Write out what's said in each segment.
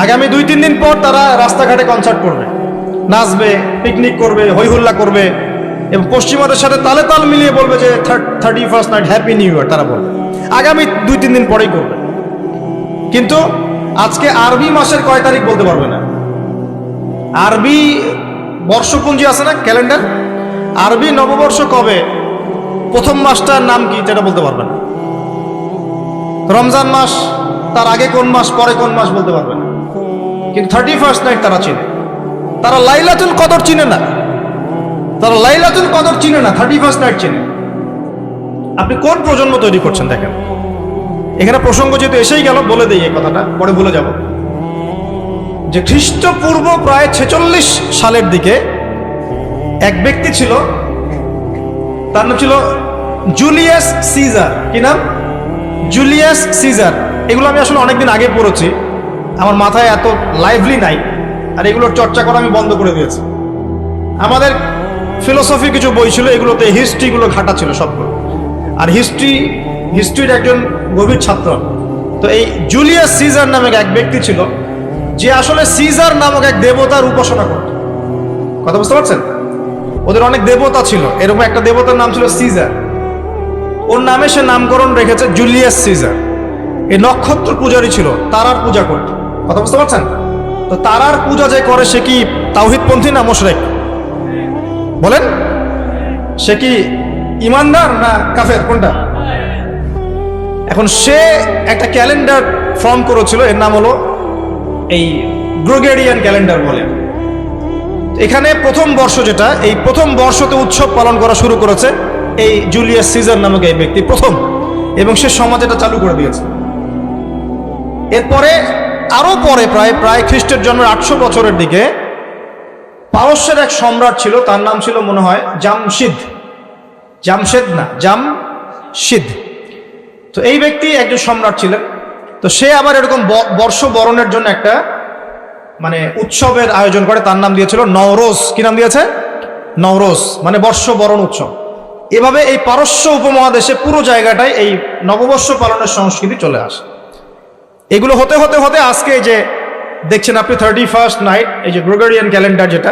আগামী 2-3 দিন পর তারা রাস্তাঘাটে কনসার্ট করবে, নাচবে, পিকনিক করবে, হইহুল্লা করবে এবং পশ্চিমাদের সাথে তালে তাল মিলিয়ে বলবে যে 31st night happy new year. তারা বলবে আগামী 2-3 দিন পরেই করবে, কিন্তু আজকে আরবি মাসের কয় তারিখ বলতে পারবে না। আরবি বর্ষপঞ্জি আছে না, ক্যালেন্ডার, আরবি নববর্ষ কবে, প্রথম মাসটার নাম কি সেটা বলতে পারবে না। রমজান মাস, তার আগে কোন মাস, পরে কোন মাস বলতে পারবে না। কিন্তু 31st নাইট তারা চিনে। তারা লাইলাতুল কদর চিনে না, তারা লাইলাতুল কদর চিনে না, 31st নাইট চিনে। আপনি কোন প্রজন্ম তৈরি করছেন দেখেন। এখানে প্রসঙ্গ যেহেতু এসেই গেল, বলে দেই এই কথাটা, পরে ভুলে যাব, যে খ্রিস্টপূর্ব প্রায় 46 সালের দিকে এক ব্যক্তি ছিল, তার নাম ছিল জুলিয়াস সিজার। কি নাম? Julius Caesar. এগুলো আমি আসলে অনেকদিন আগে পড়েছি, আমার মাথায় এত লাইভলি নাই, আর এগুলোর চর্চা করা আমি বন্ধ করে দিয়েছি। আমাদের ফিলোসফি কিছু বই ছিল, এগুলোতে হিস্ট্রিগুলো ঘাটা ছিল সবগুলো, আর হিস্ট্রির একজন গভীর ছাত্র। তো এই জুলিয়াস সিজার নামে এক ব্যক্তি ছিল, যে আসলে সিজার নামক এক দেবতার উপাসনা করত। কথা বুঝতে পারছেন? ওদের অনেক দেবতা ছিল, এরকম একটা দেবতার নাম ছিল সিজার। ওর নামে সে নামকরণ রেখেছে জুলিয়াস সিজার। এই নক্ষত্র পূজারী ছিল, তারার পূজা করত। কথা বুঝতে পারছেন? তো তারার পূজা যে করে সে কি তাওহীদপন্থী না মুশরিক? বলেন, সে কি ইমানদার না কাফের, কোনটা? এখন সে একটা ক্যালেন্ডার ফর্ম করেছিল, এর নাম হলো এই গ্রেগরিয়ান ক্যালেন্ডার বলে। এখানে প্রথম বর্ষ যেটা, এই প্রথম বর্ষতে উৎসব পালন করা শুরু করেছে এই জুলিয়াস সিজার নামক এই ব্যক্তি প্রথম, এবং সে সমাজ এটা চালু করে দিয়েছে। এরপরে আরো পরে প্রায় খ্রিস্টের জন্মের 800 বছরের দিকে পারস্যের এক সম্রাট ছিল, তার নাম ছিল মনে হয় জামশিদ। জামশিদ। তো এই ব্যক্তি একজন সম্রাট ছিলেন। তো সে আবার এরকম বর্ষ বরণের জন্য একটা মানে উৎসবের আয়োজন করে, তার নাম দিয়েছিল নওরোজ। কি নাম দিয়েছে? নওরোজ, মানে বর্ষ বরণ উৎসব। এভাবে এই পারস্য উপমহাদেশে পুরো জায়গাটায় এই নববর্ষ পালনের সংস্কৃতি চলে আসে। এগুলো হতে হতে হতে আজকে যে দেখছেন আপনি 31st নাইট, এই যে গ্রেগরিয়ান ক্যালেন্ডার, যেটা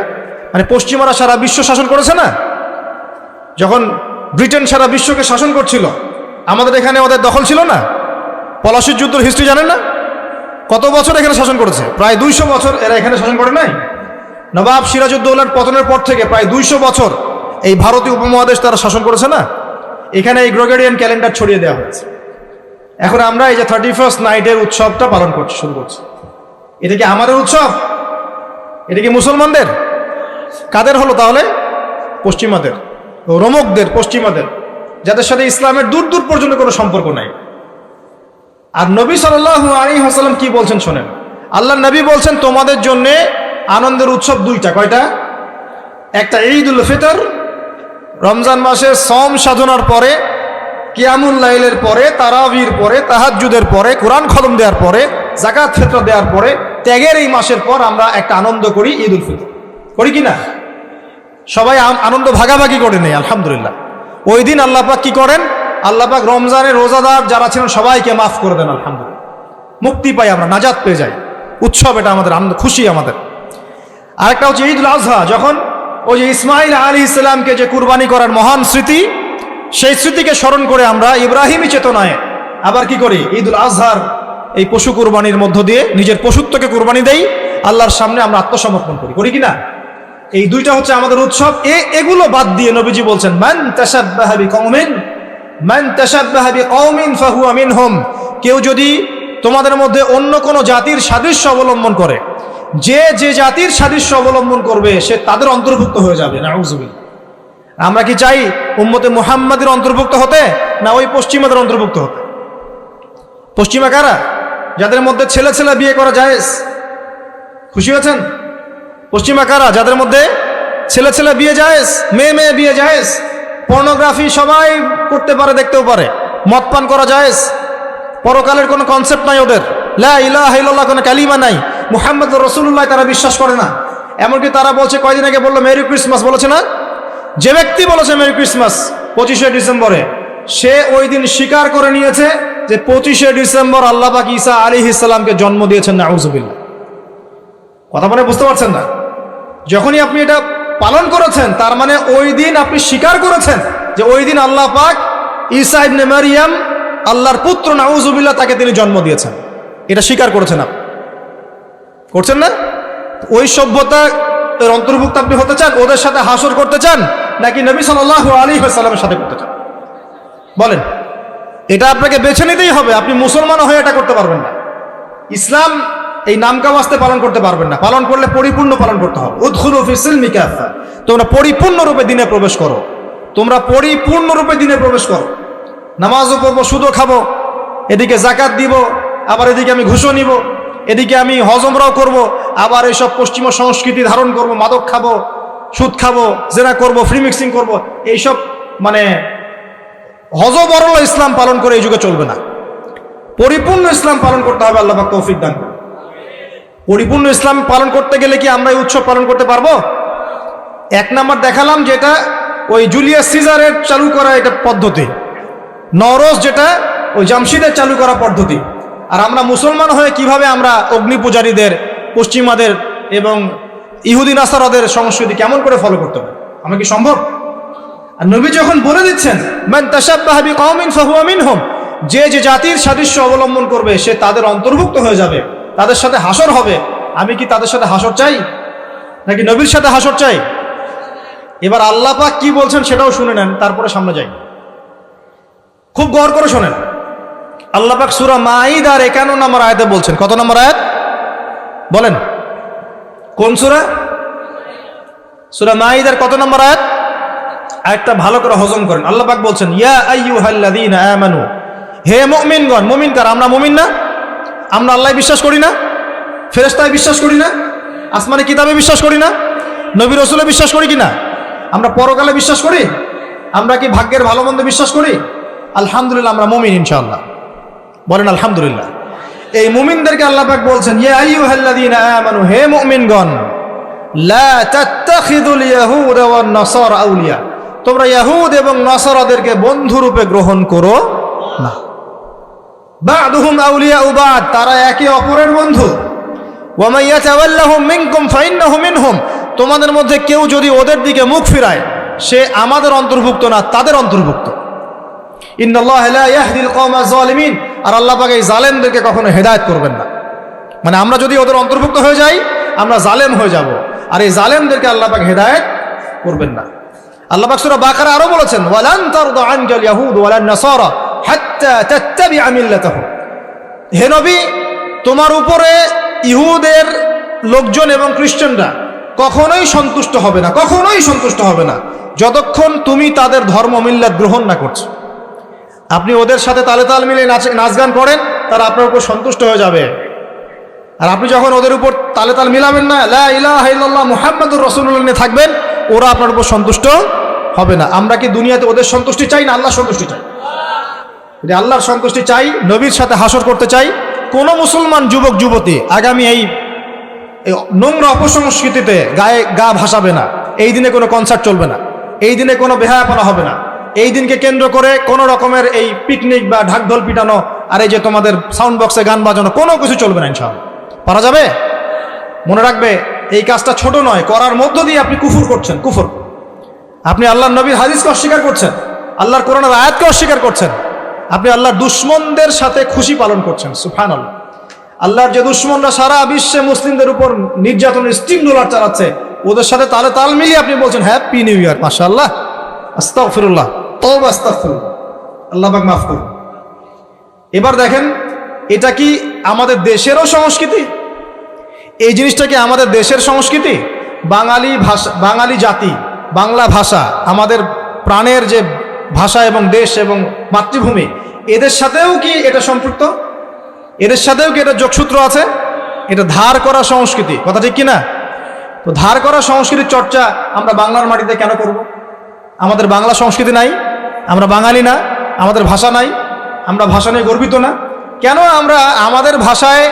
মানে পশ্চিমারা সারা বিশ্ব শাসন করেছে না। যখন ব্রিটেন সারা বিশ্বকে শাসন করছিল, আমাদের এখানে ওদের দখল ছিল না। পলাশির যুদ্ধের হিস্ট্রি জানেন না? কত বছর এখানে শাসন করেছে? প্রায় 200 বছর এরা এখানে শাসন করে নাই। নবাব সিরাজউদ্দৌলার পতনের পর থেকে প্রায় 200 বছর এই ভারতীয় উপমহাদেশ তারা শাসন করেছে না। এখানে এই গ্রেগরিয়ান ক্যালেন্ডার ছড়িয়ে দেওয়া হয়েছে। এখন আমরা এই যে 31st নাইটের উৎসবটা পালন শুরু করছি। এটা কি আমাদের উৎসব? এটা কি মুসলমানদের? কাদের হলো তাহলে? পশ্চিমাদের, রোমকদের, পশ্চিমাদের, যাদের সাথে ইসলামের দূর দূর পর্যন্ত কোনো সম্পর্ক নাই। আর নবী সাল্লাল্লাহু আলাইহি ওয়াসাল্লাম কি বলছেন শোনেন। আল্লাহ নবী বলছেন তোমাদের জন্য আনন্দের উৎসব দুইটা। কয়টা? একটা ঈদুল ফিতর, রমজান মাসে সম সাধনার পরে, কিয়ামুল লাইলের পরে, তারাবির পরে, তাহাজ্জুদের পরে, কোরআন খতম দেওয়ার পরে, যাকাত ফিতর দেওয়ার পরে, ত্যাগের এই মাসের পর আমরা একটা আনন্দ করি, ঈদুল ফিতর। করি কি না? সবাই আনন্দ ভাগাভাগি করে নেই, আলহামদুলিল্লাহ। ওই দিন আল্লাহ পাক কি করেন? আল্লাহ পাক রমজানের রোজাদার যারা ছিলেন সবাইকে মাফ করে দেন, আলহামদুলিল্লাহ। মুক্তি পাই আমরা, নাজাত পেয়ে যাই। উৎসব এটা আমাদের, আনন্দ, খুশি আমাদের। আরেকটা হচ্ছে ঈদুল আজহা, যখন ওই যে ইসমাইল আলাইহিস সালামকে যে কুরবানি করার মহান স্মৃতি, সেই স্মৃতিকে স্মরণ করে আমরা ইব্রাহিমী চেতনায় আবার কি করি? ঈদুল আজহার এই পশু কুরবানির মধ্য দিয়ে নিজের পশুত্বকে কুরবানি দেই, আল্লাহর সামনে আমরা আত্মসমর্পণ করি। করি কি না? এই দুইটা হচ্ছে আমাদের উৎসব। এগুলো বাদ দিয়ে নবীজি বলছেন মান তাশাব্বাহা বিকওমিন ফাহুয়া মিনহুম। কেউ যদি তোমাদের মধ্যে অন্য কোনো জাতির সাদৃশ্য অবলম্বন করে, যে জাতির সাদৃশ্য অবলম্বন করবে সে তাদের অন্তর্ভুক্ত হয়ে যাবে। নাউযুবিল্লাহ। আমরা কি চাই উম্মতে মুহাম্মাদের অন্তর্ভুক্ত হতে, না ওই পশ্চিমাদের অন্তর্ভুক্ত হতে? পশ্চিমা কারা? যাদের মধ্যে ছেলে ছেলে বিয়ে করা জায়েজ। খুশি হয়েছেন? পশ্চিমা কারা? যাদের মধ্যে ছেলে ছেলে বিয়ে জায়েজ, মেয়ে মেয়ে বিয়ে জায়েজ, পর্নোগ্রাফি সবাই করতে পারে, দেখতেও পারে, মদ পান করা জায়েজ, পরকালের কোনো কনসেপ্ট নাই ওদের, লা ইলাহা ইল্লাল্লাহ কোনো কালিমা নাই, মুহাম্মদুর রাসূলুল্লাহ তারা বিশ্বাস করে না। এমনকি তারা বলছে, কয়দিন আগে বললো মেরি ক্রিসমাস, বলেছে না? যে ব্যক্তি বলেছে মেরি ক্রিসমাস 25শে ডিসেম্বরে, সে ওই দিন স্বীকার করে নিয়েছে যে 25শে ডিসেম্বর আল্লাহ পাক ঈসা আলাইহিস সালামকে জন্ম দিয়েছেন, নাউযুবিল্লাহ। কথা মানে বুঝতে পারছেন না? যখনই আপনি এটা পালন করেছেন তার মানে ওই দিন আপনি স্বীকার করেছেন যে ওই দিন আল্লাহ পাক ঈসা ইবনে মারিয়াম আল্লাহর পুত্র, নাউযুবিল্লাহ, তাকে তিনি জন্ম দিয়েছেন। এটা স্বীকার করেছেন আপনি, করছেন না? ওই সভ্যতা এর অন্তর্ভুক্ত আপনি হতে চান? ওদের সাথে হাসর করতে চান নাকি নবী সাল্লাল্লাহু আলাইহি ওয়াসাল্লামের সাথে করতে চান? বলেন। এটা আপনাকে বেছে নিতেই হবে। আপনি মুসলমান হয়ে এটা করতে পারবেন না। ইসলাম এই নামকা ওয়াস্তে পালন করতে পারবেন না। পালন করলে পরিপূর্ণ পালন করতে হবে। উদখুলু ফিস সিলমি কাফা, তোমরা পরিপূর্ণরূপে দিনে প্রবেশ করো। তোমরা পরিপূর্ণরূপে দিনে প্রবেশ করো। নামাজও পড়বো, সুদও খাবো, এদিকে জাকাত দিব, আবার এদিকে আমি ঘুষও নিব, এদিকে আমি হজ উমরাও করবো, আবার এইসব পশ্চিমা সংস্কৃতি ধারণ করব, মাদক খাবো, সুদ খাবো, জেনা করব, ফ্রি মিক্সিং করবো। এইসব মানে হজবরল ইসলাম পালন করে এই যুগে চলবে না। পরিপূর্ণ ইসলাম পালন করতে হবে। আল্লাহ পাক তৌফিক দান করুন। পরিপূর্ণ ইসলাম পালন করতে গেলে কি আমরা এই উৎসব পালন করতে পারবো? এক নাম্বার দেখালাম যেটা ওই জুলিয়াস সিজারের চালু করা এটা পদ্ধতি, নওরোজ যেটা ওই জামশিদের চালু করা পদ্ধতি। আর আমরা মুসলমান হয়ে কিভাবে আমরা অগ্নি পূজারীদের, পশ্চিমাদের এবং ইহুদি নাসারাদের সংস্কৃতি কেমন করে ফলো করতে হবে? আমার কি সম্ভব? আর নবী যখন বলে দিচ্ছেন মান তাশাব্বাহা বিকওমিন ফাহুয়া মিনহুম, যে যে জাতির সাদৃশ্য অবলম্বন করবে সে তাদের অন্তর্ভুক্ত হয়ে যাবে, তাদের সাথে হাসর হবে। আমি কি তাদের সাথে হাসর চাই নাকি নবীর সাথে হাসর চাই? এবার আল্লাহ পাক কি বলছেন সেটাও শুনে নেন, তারপরে সামনে যাই। খুব গৌর করে শোনেন। আল্লাহ পাক সূরা মাঈদার 51 নম্বর আয়াতে বলছেন। কত নম্বর আয়াত বলেন? কোন সূরা? সূরা মাঈদার কত নম্বর আয়াত? আয়াতটা ভালো করে হজম করেন। আল্লাহ পাক বলছেন ইয়া আইয়ুহাল্লাযীনা আমানু, হে মুমিনগণ। মুমিন কারা? আমরা মুমিন না? আমরা আল্লাহ বিশ্বাস করি না? ফেরেশতায় বিশ্বাস করি না? আসমানি কিতাবে বিশ্বাস করি না? নবী রাসূলে বিশ্বাস করি কিনা? আমরা পরকালে বিশ্বাস করি? আমরা কি ভাগ্যের ভালো মন্দ বিশ্বাস করি? আলহামদুলিল্লাহ আমরা মুমিন ইনশাআল্লাহ। বলেন আলহামদুলিল্লাহ। এই মুমিনদেরকে আল্লাহ পাক বলছেন ইয়া আইয়ুহাল্লাযীনা আমানু, হে মুমিনগণ, লা তাত্তাখিযুল ইয়াহুদা ওয়ান নাসারা আউলিয়া, তোমরা ইহুদ এবং নাসারাদেরকে বন্ধু রূপে গ্রহণ করো না। বা'দুহুম আউলিয়াউ বা'দ, তারা একে অপরের বন্ধু। ওয়া মান ইয়াতাওয়াল্লাহুম মিনকুম ফাইন্নাহু মিনহুম, তোমাদের মধ্যে কেউ যদি ওদের দিকে মুখ ফিরায় সে আমাদের অন্তর্ভুক্ত না, তাদের অন্তর্ভুক্ত। ইন্নাল্লাহা লা ইয়াহদিল কওমা যালিমিন, আর আল্লাহ পাক এই জালেমদেরকে কখনো হেদায়েত করবেন না। মানে আমরা যদি ওদের অন্তর্ভুক্ত হয়ে যাই আমরা জালেম হয়ে যাব, আর এই জালেমদেরকে আল্লাহ পাক হেদায়েত করবেন না। আল্লাহ পাক সূরা বাকারা আরো বলেছেন ওয়ালান তারদা আনকাল ইয়াহুদ ওয়ালান নাসারা হাত্তা তাত্তাবিআ মিল্লাতাহুম, হে নবী তোমার উপরে ইহুদের লোকজন এবং খ্রিস্টানরা কখনোই সন্তুষ্ট হবে না, কখনোই সন্তুষ্ট হবে না যতক্ষণ তুমি তাদের ধর্ম মিল্লাত গ্রহণ না করছো। আপনি ওদের সাথে তালে তাল মিলে নাচ গান করেন, তারা আপনার উপর সন্তুষ্ট হয়ে যাবে। আর আপনি যখন ওদের উপর তালে তাল মিলাবেন না, লা ইলাহা ইল্লাল্লাহ মুহাম্মাদুর রাসূলুল্লাহ নিয়ে থাকবেন, ওরা আপনার উপর সন্তুষ্ট হবে না। আমরা কি দুনিয়াতে ওদের সন্তুষ্টি চাই না আল্লাহর সন্তুষ্টি চাই? যদি আল্লাহর সন্তুষ্টি চাই, নবীর সাথে হাসর করতে চাই, কোন মুসলমান যুবক যুবতী আগামী এই নোংরা অপসংস্কৃতিতে গায়ে গা ভাসাবে না। এই দিনে কোনো কনসার্ট চলবে না, এই দিনে কোনো বেহায়াপনা হবে না, এই দিনকে কেন্দ্র করে কোনো রকমের এই পিকনিক বা ঢাকঢোল পিটানো আর এই যে তোমাদের সাউন্ড বক্সে গান বাজানো কোনো কিছু চলবে না ইনশাআল্লাহ। পারা যাবে? মনে রাখবে এই কাজটা ছোট নয়, করার মধ্য দিয়ে আপনি কুফর করছেন। কুফর, আপনি আল্লাহর নবীর হাদিসকে অস্বীকার করছেন, আল্লাহর কোরআনের আয়াতকে অস্বীকার করছেন, আপনি আল্লাহর দুশমনদের সাথে খুশি পালন করছেন। সুবহানাল্লাহ। আল্লাহর যে দুশমনরা সারা বিশ্বে মুসলিমদের উপর নির্যাতনের স্টিম রোলার চালাচ্ছে, ওদের সাথে তালে তাল মিলিয়ে আপনি বলছেন হ্যাপি নিউ ইয়ার, মাশাআল্লাহ, আস্তাগফিরুল্লাহ, তওবা আস্তাগফিরুল্লাহ, আল্লাহ পাক মাফ করুন। এবার দেখেন এটা কি আমাদের দেশেরও সংস্কৃতি? এই জিনিসটা কি আমাদের দেশের সংস্কৃতি? বাঙালি ভাষা, বাঙালি জাতি, বাংলা ভাষা আমাদের প্রাণের যে ভাষা এবং দেশ এবং মাতৃভূমি, এদের সাথেও কি এটা সম্পৃক্ত? এদের সাথেও কি এটা যোগসূত্র আছে? এটা ধার করা সংস্কৃতি, কথা ঠিক কিনা? তো ধার করা সংস্কৃতির চর্চা আমরা বাংলার মাটিতে কেন করব? আমাদের বাংলা সংস্কৃতি নাই? আমরা বাঙালি না? আমাদের ভাষা নাই? আমরা ভাষা নিয়ে গর্বিত না? কেন আমরা আমাদের ভাষায়,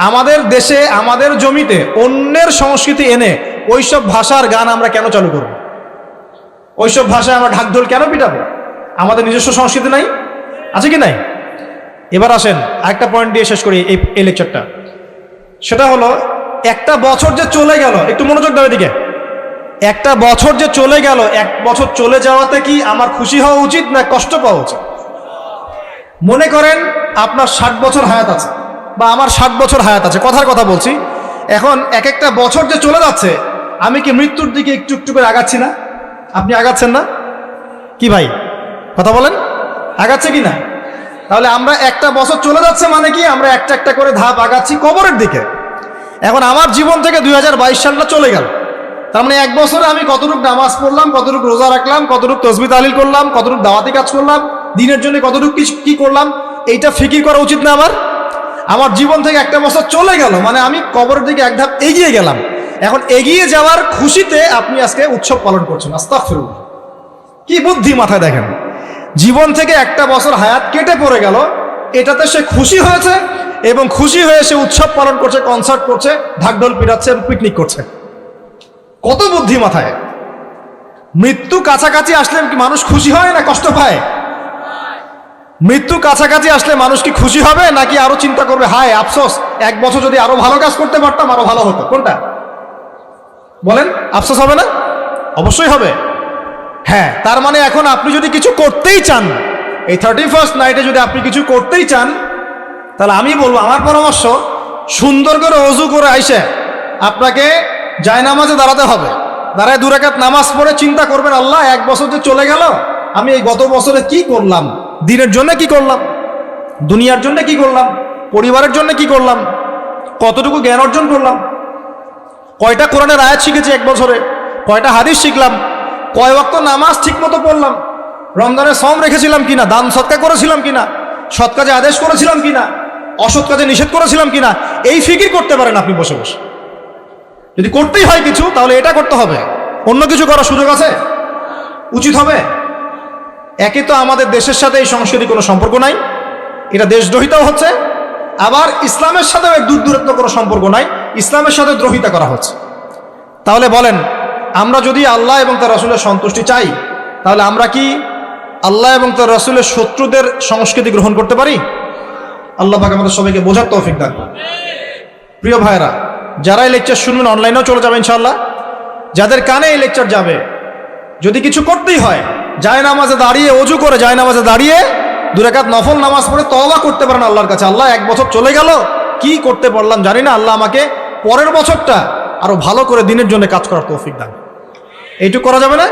আমাদের দেশে, আমাদের জমিতে অন্যের সংস্কৃতি এনে ওইসব ভাষার গান আমরা কেন চালু করব? ওইসব ভাষায় আমরা ঢাকঢোল কেন পিটাবো? আমাদের নিজস্ব সংস্কৃতি নাই? আছে কি নাই? এবার আসেন একটা পয়েন্ট দিয়ে শেষ করি এই লেকচারটা। সেটা হলো একটা বছর যে চলে গেল, একটু মনোযোগ দাও এদিকে। একটা বছর যে চলে গেল, এক বছর চলে যাওয়াতে কি আমার খুশি হওয়া উচিত না কষ্ট পাওয়া উচিত? মনে করেন আপনার 60 বছর হায়াত আছে বা আমার 60 বছর হায়াত আছে, কথার কথা বলছি। এখন এক একটা বছর যে চলে যাচ্ছে, আমি কি মৃত্যুর দিকে একটু একটু করে আগাচ্ছি না? আপনি আগাচ্ছেন না কি ভাই? কথা বলেন, আগাচ্ছে কি না? তাহলে আমরা একটা বছর চলে যাচ্ছে মানে কি আমরা একটা একটা করে ধাপ আগাচ্ছি কবরের দিকে। এখন আমার জীবন থেকে 2022 সালটা চলে গেল, তার মানে এক বছরে আমি কতটুকু নামাজ পড়লাম, কতটুকু রোজা রাখলাম, কতটুকু তসবিহ তাহলিল করলাম, কতটুকু দাওয়াতি কাজ করলাম, দিনের জন্য কতটুকু কি করলাম, এইটা ফিকির করা উচিত না আমার? আমার জীবন থেকে একটা বছর চলে গেল মানে আমি কবরের দিকে এক ধাপ এগিয়ে গেলাম। এখন এগিয়ে যাওয়ার খুশিতে আপনি আজকে উৎসব পালন করছেন। আস্তাগফিরুল্লাহ, কি বুদ্ধি মাথায়! দেখেন, জীবন থেকে একটা বছর হায়াত কেটে পড়ে গেল, এটাতে সে খুশি হয়েছে এবং খুশি হয়ে সে উৎসব পালন করছে, কনসার্ট করছে, ঢাকঢোল পিটাচ্ছে, পিকনিক করছে। কত বুদ্ধি মাথায়! মৃত্যু কাছাকাছি আসলে কি মানুষ খুশি হয় না কষ্ট পায়? মৃত্যু কাছাকাছি আসলে মানুষ কি খুশি হবে নাকি আরো চিন্তা করবে, হায় আফসোস, এক বছর যদি আরো ভালো কাজ করতে পারতাম আরো ভালো হতো? কোনটা বলেন? আফসোস হবে না? অবশ্যই হবে। হ্যাঁ, তার মানে এখন আপনি যদি কিছু করতেই চান, এই 31st নাইটে যদি আপনি কিছু করতেই চান, তাহলে আমি বলবো, আমার পরামর্শ, সুন্দর করে ওযু করে আইসে আপনাকে জায়নামাজে দাঁড়াতে হবে। দাঁড়ায় 2 রাকাত নামাজ পড়ে চিন্তা করবেন, আল্লাহ এক বছর যে চলে গেল, আমি এই গত বছরে কি করলাম, দিনের জন্য কি করলাম, দুনিয়ার জন্য কি করলাম, পরিবারের জন্য কি করলাম, কতটুকু জ্ঞান অর্জন করলাম, কয়টা কোরআনের আয়াত শিখেছি এক বছরে, কয়টা হাদিস শিখলাম, কয় ওয়াক্ত নামাজ ঠিক মতো পড়লাম, রমজানে সওম রেখেছিলাম কিনা, দান সৎকা করেছিলাম কিনা, সৎ কাজে আদেশ করেছিলাম কিনা, অসৎ কাজে নিষেধ করেছিলাম কিনা, এই ফিকির করতে পারেন আপনি বসে বসে। যদি করতেই হয় কিছু, তাহলে এটা করতে হবে। অন্য কিছু করার সুযোগ আছে? উচিত হবে? একে তো আমাদের দেশের সাথে এই সংস্কৃতির কোনো সম্পর্ক নাই, এটা দেশদ্রোহিতাও হচ্ছে, আবার ইসলামের সাথেও এর দূরত্ব কোনো সম্পর্ক নাই, ইসলামের সাথে দ্রোহিতা করা হচ্ছে। তাহলে বলেন, আমরা যদি আল্লাহ এবং তার রাসূলের সন্তুষ্টি চাই, তাহলে আমরা কি আল্লাহ এবং তার রাসূলের শত্রুদের সংস্কৃতি গ্রহণ করতে পারি? আল্লাহ পাক আমাদের সবাইকে বোঝার তৌফিক দান করুন। প্রিয় ভাইরা, যারা এই লেকচার শুনবেন অনলাইনেও চলে যাবে ইনশাআল্লাহ, যাদের কানে এই লেকচার যাবে, যদি কিছু করতেই হয়, জায়নামাজে দাঁড়িয়ে, ওযু করে জায়নামাজে দাঁড়িয়ে 2 রাকাত নফল নামাজ পড়ে তওবা করতে পারেন আল্লাহর কাছে, আল্লাহ এক বছর চলে গেল, কি করতে পারলাম জানি না, আল্লাহ আমাকে পরের বছরটা আরো ভালো করে দিনের জন্য কাজ করার তৌফিক দান। এইটুকু করা যাবে না?